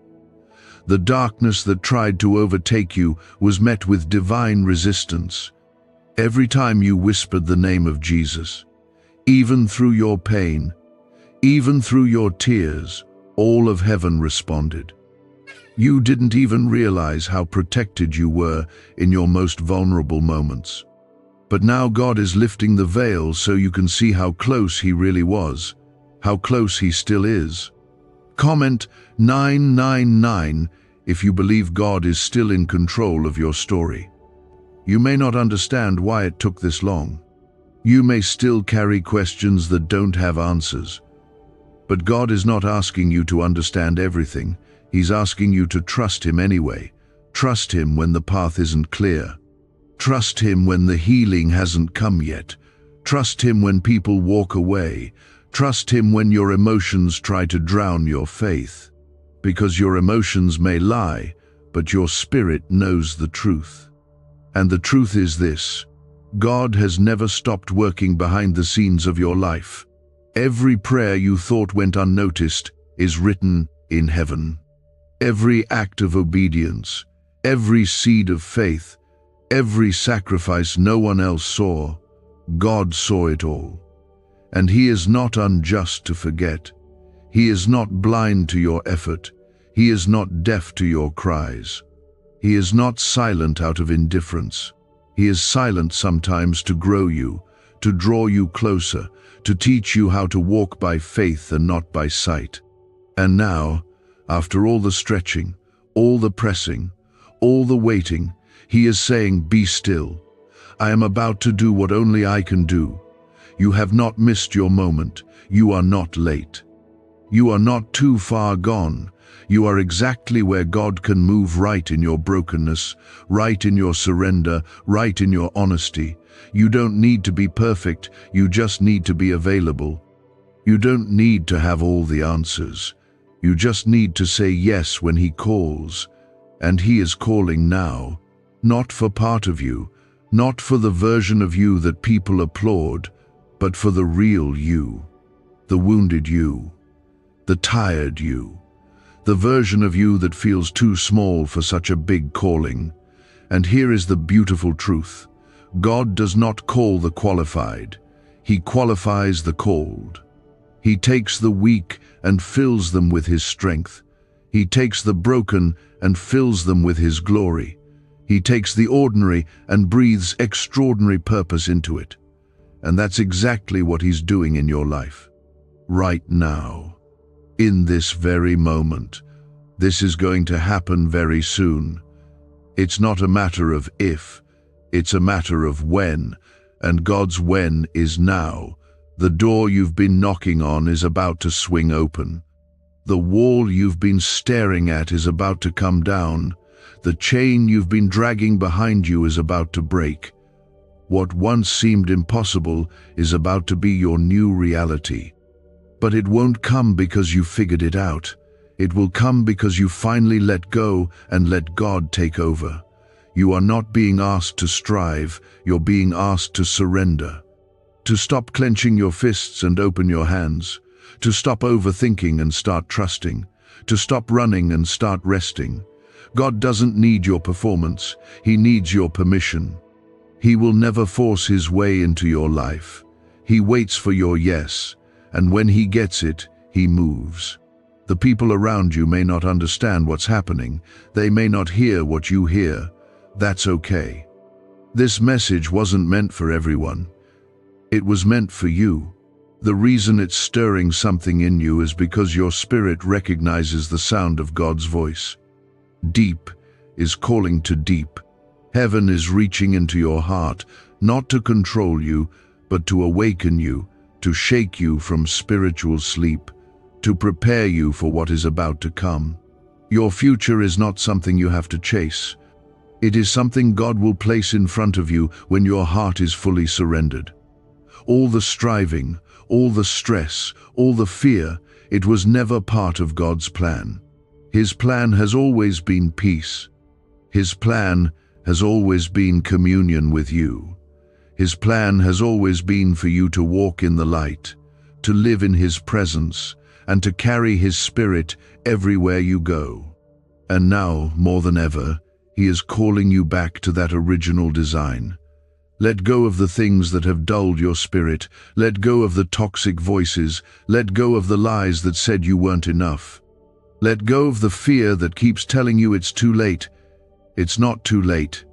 The darkness that tried to overtake you was met with divine resistance. Every time you whispered the name of Jesus, even through your pain, even through your tears, all of heaven responded. You didn't even realize how protected you were in your most vulnerable moments. But now God is lifting the veil so you can see how close He really was, how close He still is. Comment 999 if you believe God is still in control of your story. You may not understand why it took this long. You may still carry questions that don't have answers. But God is not asking you to understand everything. He's asking you to trust Him anyway. Trust Him when the path isn't clear. Trust Him when the healing hasn't come yet. Trust Him when people walk away. Trust Him when your emotions try to drown your faith. Because your emotions may lie, but your spirit knows the truth. And the truth is this: God has never stopped working behind the scenes of your life. Every prayer you thought went unnoticed is written in heaven. Every act of obedience, every seed of faith, every sacrifice no one else saw, God saw it all. And He is not unjust to forget. He is not blind to your effort. He is not deaf to your cries. He is not silent out of indifference. He is silent sometimes to grow you, to draw you closer, to teach you how to walk by faith and not by sight. And now, after all the stretching, all the pressing, all the waiting, He is saying, "Be still. I am about to do what only I can do. You have not missed your moment. You are not late. You are not too far gone. You are exactly where God can move, right in your brokenness, right in your surrender, right in your honesty. You don't need to be perfect, you just need to be available. You don't need to have all the answers. You just need to say yes when He calls. And He is calling now, not for part of you, not for the version of you that people applaud, but for the real you, the wounded you, the tired you, the version of you that feels too small for such a big calling. And here is the beautiful truth: God does not call the qualified, He qualifies the called. He takes the weak and fills them with His strength. He takes the broken and fills them with His glory. He takes the ordinary and breathes extraordinary purpose into it. And that's exactly what He's doing in your life. Right now. In this very moment. This is going to happen very soon. It's not a matter of if, it's a matter of when, and God's when is now. The door you've been knocking on is about to swing open. The wall you've been staring at is about to come down. The chain you've been dragging behind you is about to break. What once seemed impossible is about to be your new reality. But it won't come because you figured it out. It will come because you finally let go and let God take over. You are not being asked to strive, you're being asked to surrender. To stop clenching your fists and open your hands. To stop overthinking and start trusting. To stop running and start resting. God doesn't need your performance, He needs your permission. He will never force His way into your life. He waits for your yes, and when He gets it, He moves. The people around you may not understand what's happening. They may not hear what you hear. That's okay. This message wasn't meant for everyone. It was meant for you. The reason it's stirring something in you is because your spirit recognizes the sound of God's voice. Deep is calling to deep. Heaven is reaching into your heart, not to control you, but to awaken you, to shake you from spiritual sleep, to prepare you for what is about to come. Your future is not something you have to chase. It is something God will place in front of you when your heart is fully surrendered. All the striving, all the stress, all the fear, it was never part of God's plan. His plan has always been peace. His plan has always been communion with you. His plan has always been for you to walk in the light, to live in His presence, and to carry His Spirit everywhere you go. And now, more than ever, He is calling you back to that original design. Let go of the things that have dulled your spirit. Let go of the toxic voices. Let go of the lies that said you weren't enough. Let go of the fear that keeps telling you it's too late. It's not too late.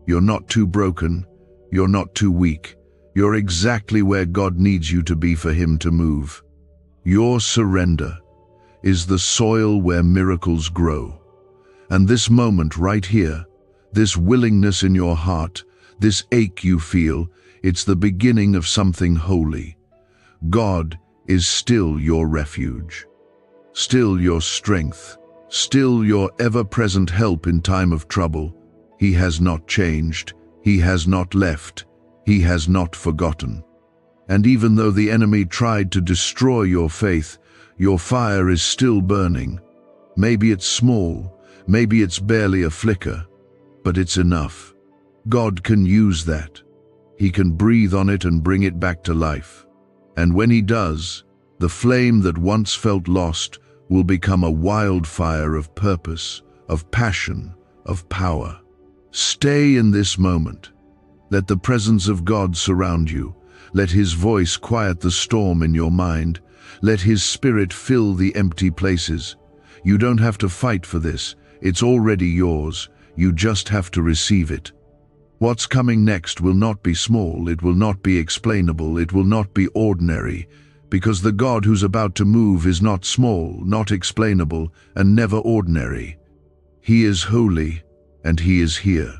You're not too broken. You're not too weak. You're exactly where God needs you to be for Him to move. Your surrender is the soil where miracles grow. And this moment right here, this willingness in your heart, this ache you feel, it's the beginning of something holy. God is still your refuge, still your strength, still your ever-present help in time of trouble. He has not changed. He has not left. He has not forgotten. And even though the enemy tried to destroy your faith, your fire is still burning. Maybe it's small, maybe it's barely a flicker, but it's enough. God can use that. He can breathe on it and bring it back to life. And when He does, the flame that once felt lost will become a wildfire of purpose, of passion, of power. Stay in this moment. Let the presence of God surround you. Let His voice quiet the storm in your mind. Let His Spirit fill the empty places. You don't have to fight for this. It's already yours. You just have to receive it. What's coming next will not be small, it will not be explainable, it will not be ordinary, because the God who's about to move is not small, not explainable, and never ordinary. He is holy, and He is here.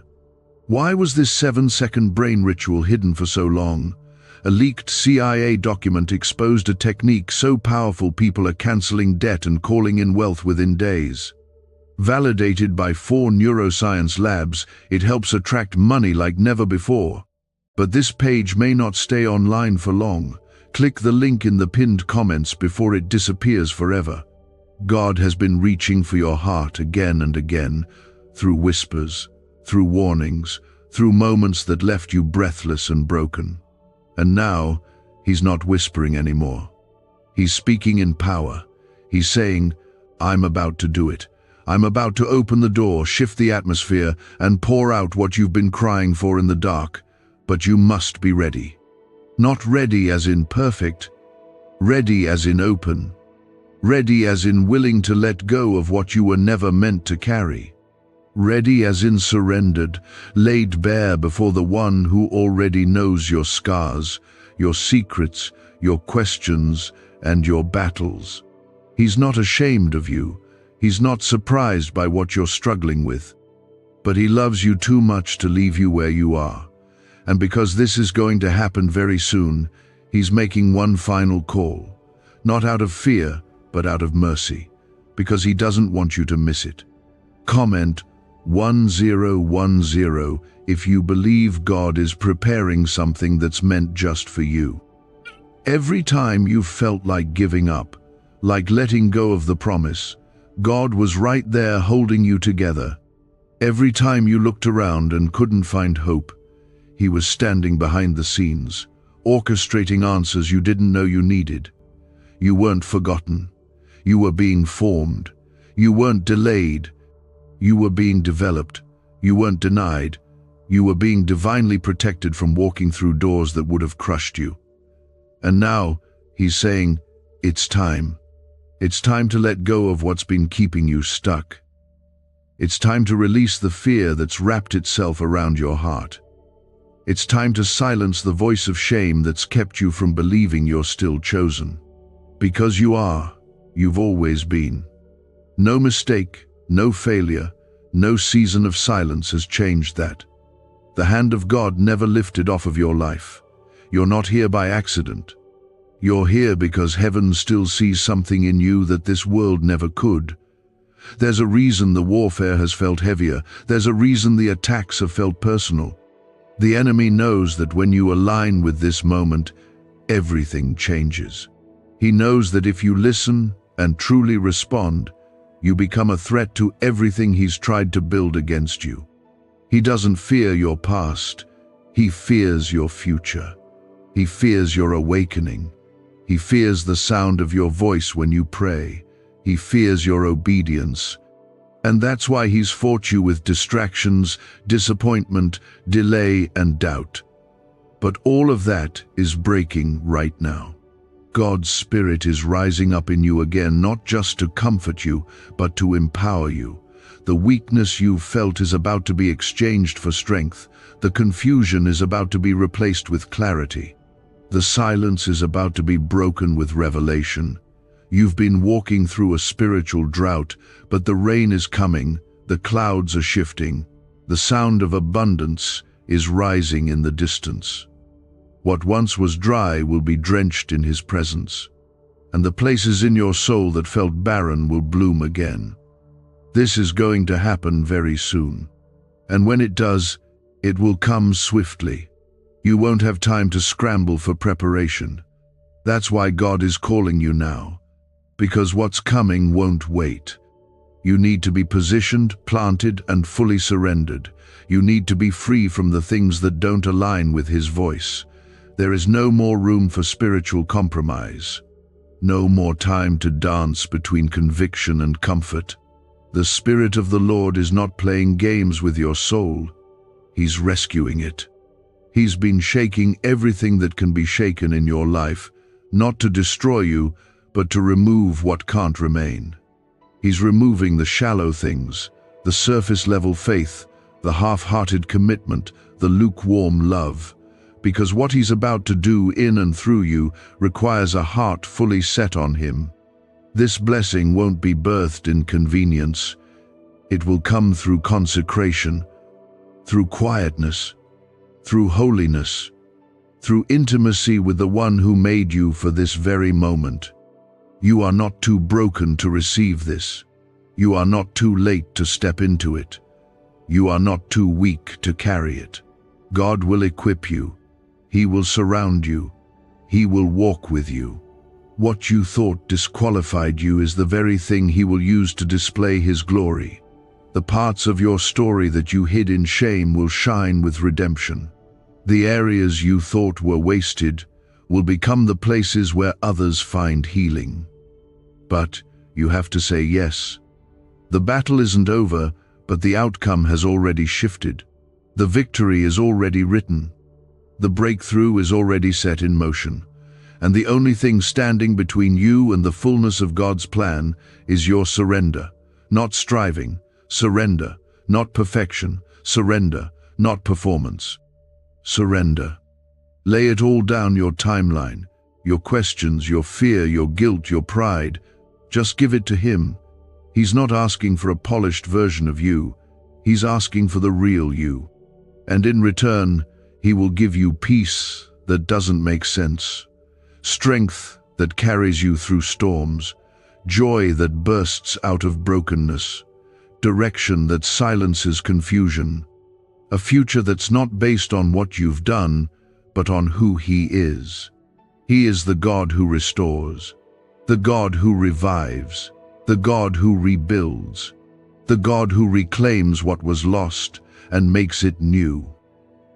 Why was this 7-second brain ritual hidden for so long? A leaked CIA document exposed a technique so powerful people are canceling debt and calling in wealth within days. Validated by 4 neuroscience labs, it helps attract money like never before. But this page may not stay online for long. Click the link in the pinned comments before it disappears forever. God has been reaching for your heart again and again, through whispers, through warnings, through moments that left you breathless and broken. And now, He's not whispering anymore. He's speaking in power. He's saying, I'm about to do it. I'm about to open the door, shift the atmosphere, and pour out what you've been crying for in the dark. But you must be ready. Not ready as in perfect, ready as in open. Ready as in willing to let go of what you were never meant to carry. Ready as in surrendered, laid bare before the one who already knows your scars, your secrets, your questions, and your battles. He's not ashamed of you. He's not surprised by what you're struggling with. But He loves you too much to leave you where you are. And because this is going to happen very soon, He's making one final call. Not out of fear, but out of mercy. Because He doesn't want you to miss it. Comment 1010 if you believe God is preparing something that's meant just for you. Every time you've felt like giving up, like letting go of the promise, God was right there holding you together. Every time you looked around and couldn't find hope, He was standing behind the scenes, orchestrating answers you didn't know you needed. You weren't forgotten. You were being formed. You weren't delayed. You were being developed. You weren't denied. You were being divinely protected from walking through doors that would have crushed you. And now, He's saying, it's time. It's time to let go of what's been keeping you stuck. It's time to release the fear that's wrapped itself around your heart. It's time to silence the voice of shame that's kept you from believing you're still chosen. Because you are. You've always been. No mistake, no failure, no season of silence has changed that. The hand of God never lifted off of your life. You're not here by accident. You're here because heaven still sees something in you that this world never could. There's a reason the warfare has felt heavier. There's a reason the attacks have felt personal. The enemy knows that when you align with this moment, everything changes. He knows that if you listen and truly respond, You become a threat to everything he's tried to build against you. He doesn't fear your past. He fears your future. He fears your awakening. He fears the sound of your voice when you pray. He fears your obedience. And that's why he's fought you with distractions, disappointment, delay, and doubt. But all of that is breaking right now. God's Spirit is rising up in you again, not just to comfort you, but to empower you. The weakness you've felt is about to be exchanged for strength. The confusion is about to be replaced with clarity. The silence is about to be broken with revelation. You've been walking through a spiritual drought, but the rain is coming, the clouds are shifting, the sound of abundance is rising in the distance. What once was dry will be drenched in his presence, and the places in your soul that felt barren will bloom again. This is going to happen very soon, and when it does, it will come swiftly. You won't have time to scramble for preparation. That's why God is calling you now, because what's coming won't wait. You need to be positioned, planted, and fully surrendered. You need to be free from the things that don't align with his voice. There is no more room for spiritual compromise. No more time to dance between conviction and comfort. The Spirit of the Lord is not playing games with your soul. He's rescuing it. He's been shaking everything that can be shaken in your life, not to destroy you, but to remove what can't remain. He's removing the shallow things, the surface-level faith, the half-hearted commitment, the lukewarm love, because what he's about to do in and through you requires a heart fully set on him. This blessing won't be birthed in convenience. It will come through consecration, through quietness, through holiness, through intimacy with the one who made you for this very moment. You are not too broken to receive this. You are not too late to step into it. You are not too weak to carry it. God will equip you. He will surround you. He will walk with you. What you thought disqualified you is the very thing he will use to display his glory. The parts of your story that you hid in shame will shine with redemption. The areas you thought were wasted will become the places where others find healing. But you have to say yes. The battle isn't over, but the outcome has already shifted. The victory is already written. The breakthrough is already set in motion. And the only thing standing between you and the fullness of God's plan is your surrender. Not striving, surrender. Not perfection, surrender. Not performance. Surrender. Lay it all down, your timeline, your questions, your fear, your guilt, your pride. Just give it to him. He's not asking for a polished version of you. He's asking for the real you. And in return, he will give you peace that doesn't make sense, strength that carries you through storms, joy that bursts out of brokenness, direction that silences confusion, a future that's not based on what you've done, but on who he is. He is the God who restores, the God who revives, the God who rebuilds, the God who reclaims what was lost and makes it new.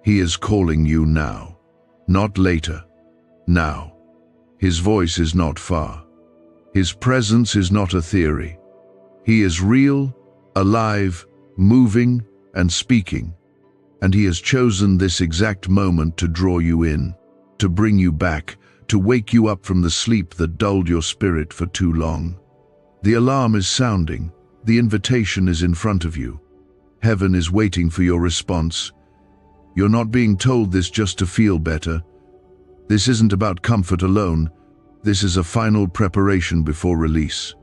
He is calling you now, not later, now. His voice is not far. His presence is not a theory. He is real, alive, moving, and speaking. And he has chosen this exact moment to draw you in, to bring you back, to wake you up from the sleep that dulled your spirit for too long. The alarm is sounding. The invitation is in front of you. Heaven is waiting for your response. You're not being told this just to feel better. This isn't about comfort alone. This is a final preparation before release.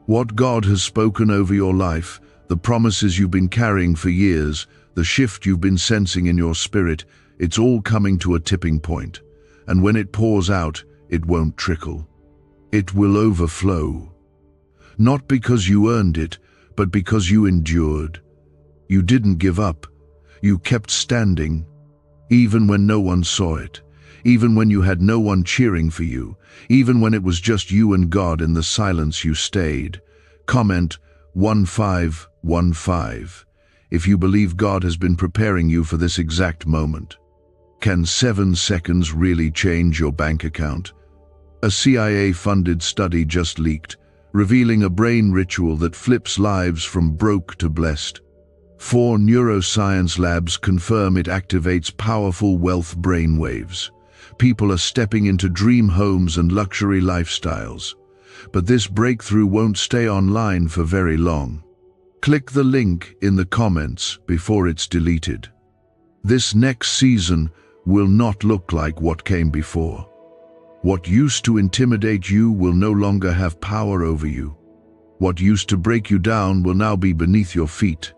What God has spoken over your life, the promises you've been carrying for years, the shift you've been sensing in your spirit, it's all coming to a tipping point. And when it pours out, it won't trickle. It will overflow. Not because you earned it, but because you endured. You didn't give up. You kept standing, even when no one saw it, even when you had no one cheering for you, even when it was just you and God in the silence. You stayed. Comment, 1515. If you believe God has been preparing you for this exact moment. Can 7 seconds really change your bank account? A CIA-funded study just leaked, revealing a brain ritual that flips lives from broke to blessed. 4 neuroscience labs confirm it activates powerful wealth brainwaves. People are stepping into dream homes and luxury lifestyles. But this breakthrough won't stay online for very long. Click the link in the comments before it's deleted. This next season will not look like what came before. What used to intimidate you will no longer have power over you. What used to break you down will now be beneath your feet.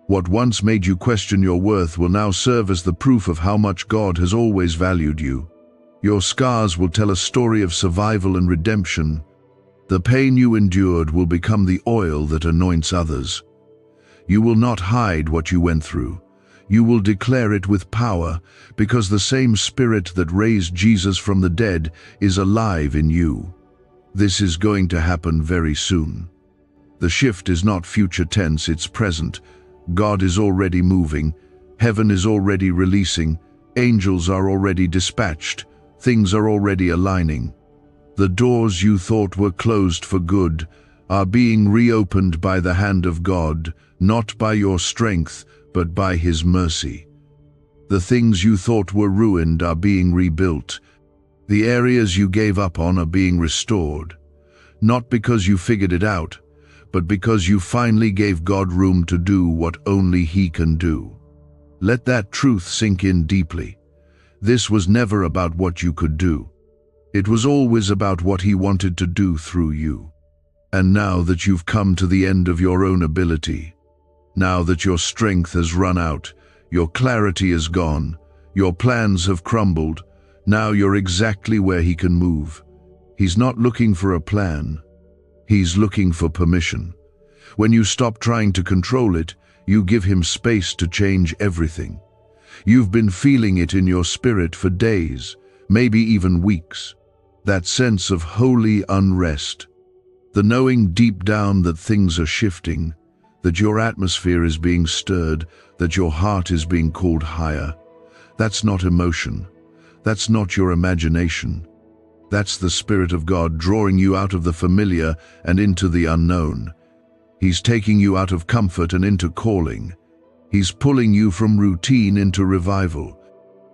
What once made you question your worth will now serve as the proof of how much God has always valued you. Your scars will tell a story of survival and redemption. The pain you endured will become the oil that anoints others. You will not hide what you went through. You will declare it with power, because the same Spirit that raised Jesus from the dead is alive in you. This is going to happen very soon. The shift is not future tense, it's present. God is already moving. Heaven is already releasing. Angels are already dispatched. Things are already aligning. The doors you thought were closed for good are being reopened by the hand of God, not by your strength, but by His mercy. The things you thought were ruined are being rebuilt. The areas you gave up on are being restored. Not because you figured it out, but because you finally gave God room to do what only He can do. Let that truth sink in deeply. This was never about what you could do. It was always about what He wanted to do through you. And now that you've come to the end of your own ability, now that your strength has run out, your clarity is gone, your plans have crumbled, now you're exactly where He can move. He's not looking for a plan. He's looking for permission. When you stop trying to control it, you give Him space to change everything. You've been feeling it in your spirit for days, maybe even weeks. That sense of holy unrest. The knowing deep down that things are shifting, that your atmosphere is being stirred, that your heart is being called higher. That's not emotion. That's not your imagination. That's the Spirit of God drawing you out of the familiar and into the unknown. He's taking you out of comfort and into calling. He's pulling you from routine into revival.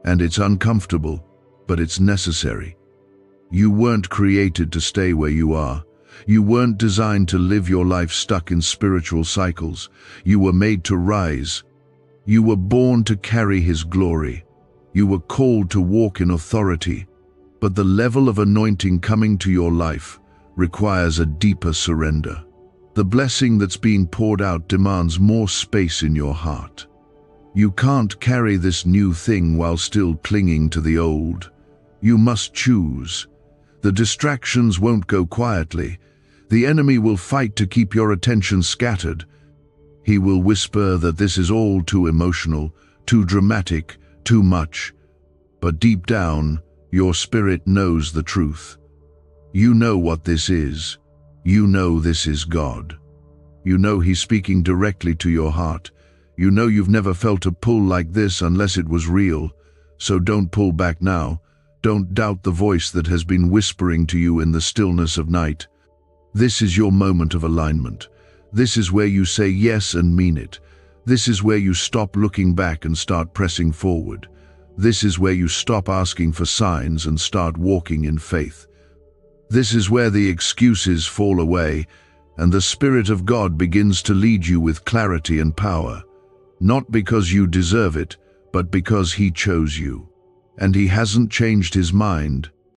And it's uncomfortable, but it's necessary. You weren't created to stay where you are. You weren't designed to live your life stuck in spiritual cycles. You were made to rise. You were born to carry His glory. You were called to walk in authority. But the level of anointing coming to your life requires a deeper surrender. The blessing that's being poured out demands more space in your heart. You can't carry this new thing while still clinging to the old. You must choose. The distractions won't go quietly. The enemy will fight to keep your attention scattered. He will whisper that this is all too emotional, too dramatic, too much. But deep down, your spirit knows the truth. You know what this is. You know this is God. You know He's speaking directly to your heart. You know you've never felt a pull like this unless it was real. So don't pull back now. Don't doubt the voice that has been whispering to you in the stillness of night. This is your moment of alignment. This is where you say yes and mean it. This is where you stop looking back and start pressing forward. This is where you stop asking for signs and start walking in faith. This is where the excuses fall away and the Spirit of God begins to lead you with clarity and power, not because you deserve it, but because He chose you. And He hasn't changed His mind.